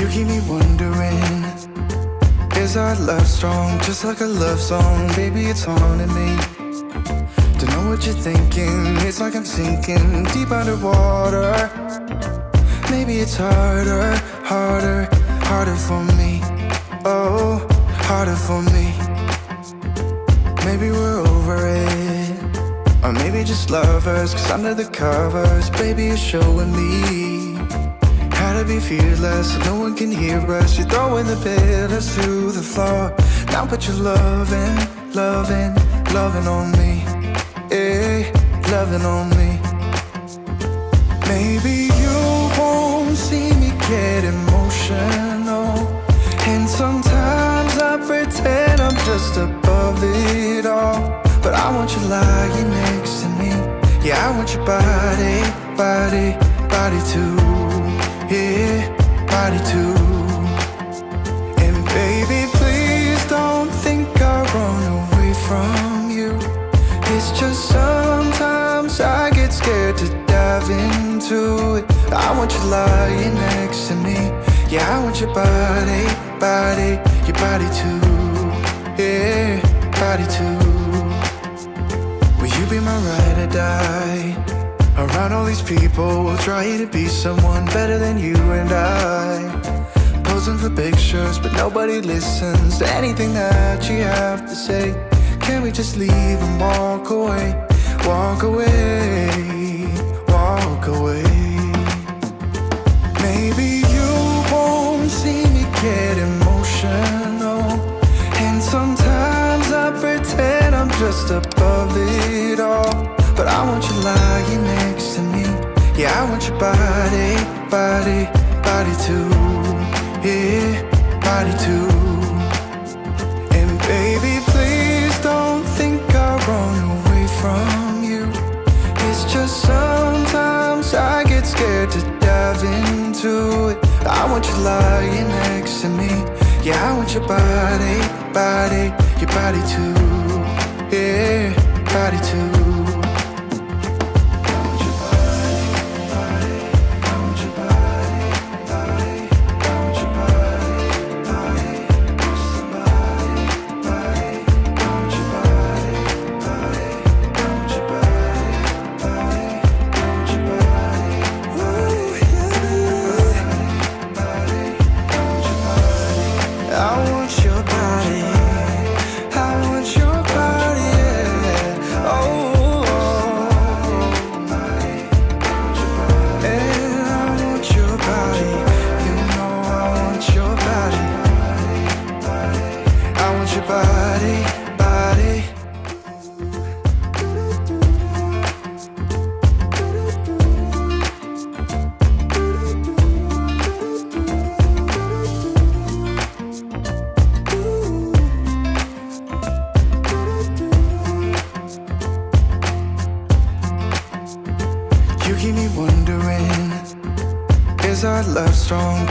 keep me wondering, is our love strong, just like a love song? Baby, it's haunting me. Don't know what you're thinking, it's like I'm sinking deep underwater. Maybe it's harder, harder, harder for me. Oh, harder for me. Maybe we're over it, or maybe just lovers, cause under the covers, baby, you're showing me how to be fearless so no one can hear us. You're throwing the pillars through the floor. Now put your loving, loving, loving on me. Yeah, loving on me. Maybe you won't see me get emotional, and sometimes I pretend I'm just above it all. But I want you lying next to me. Yeah, I want your body, body, body too. Yeah, body too. And baby, please don't think I run away from you. It's just sometimes I get scared to dive into it. I want you lying next to me. Yeah, I want your body, body, your body too. Yeah, body too. Will you be my ride or die? Around all these people, we'll try to be someone better than you and I. Posing for pictures, but nobody listens to anything that you have to say. Can we just leave and walk away? Walk away, walk away. Maybe you won't see me get emotional, and sometimes I pretend I'm just above it all. But I want you lying next to me. Yeah, I want your body, body, body too. Yeah, body too. And baby, please don't think I run away from you. It's just sometimes I get scared to dive into it. I want you lying next to me. Yeah, I want your body, body, your body too. Yeah, body too.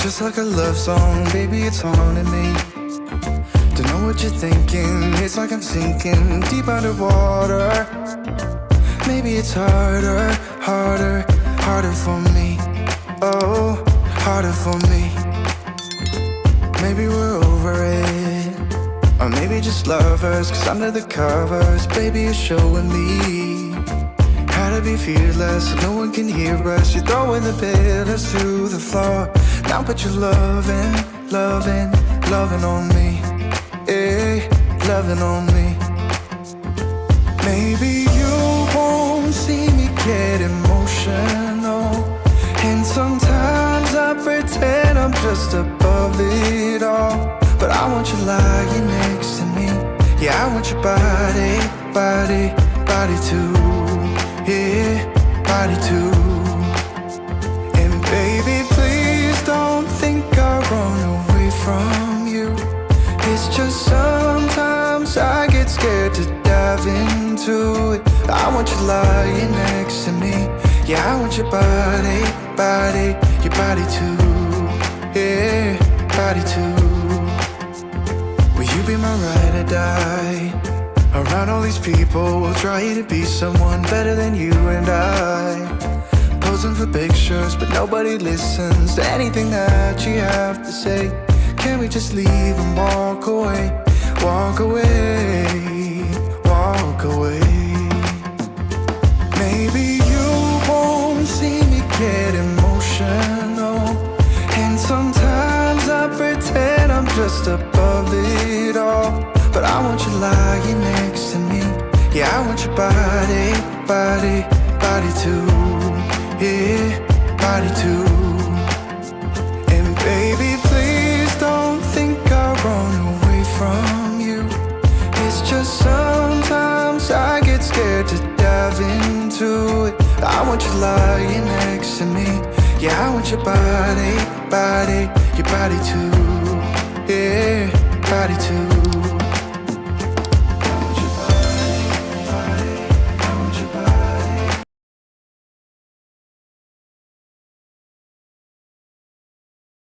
Just like a love song, baby, it's haunting me. Don't know what you're thinking, it's like I'm sinking deep underwater. Maybe it's harder, harder, harder for me. Oh, harder for me. Maybe we're over it, or maybe just lovers, cause under the covers, baby, you're showing me how to be fearless so no one can hear us. You're throwing the pillars through the floor. Now put your loving, loving, loving on me. Yeah, loving on me. Maybe you won't see me get emotional, and sometimes I pretend I'm just above it all. But I want you lying next to me. Yeah, I want your body, body, body too. Yeah, body too. And baby, please don't think I run away from you. It's just sometimes I get scared to dive into it. I want you lying next to me. Yeah, I want your body, body, your body too. Yeah, body too. Will you be my ride or die? Around all these people, we'll try to be someone better than you and I. posing for pictures, but nobody listens to anything that you have to say. Can we just leave and walk away? Walk away, walk away. Maybe you won't see me get emotional, and sometimes I pretend I'm just above it all. But I want you lying next to me. Yeah, I want your body, body, body too. Yeah, body too. And baby, please don't think I'll run away from you. It's just sometimes I get scared to dive into it. I want you lying next to me. Yeah, I want your body, body, your body too. Yeah, body too.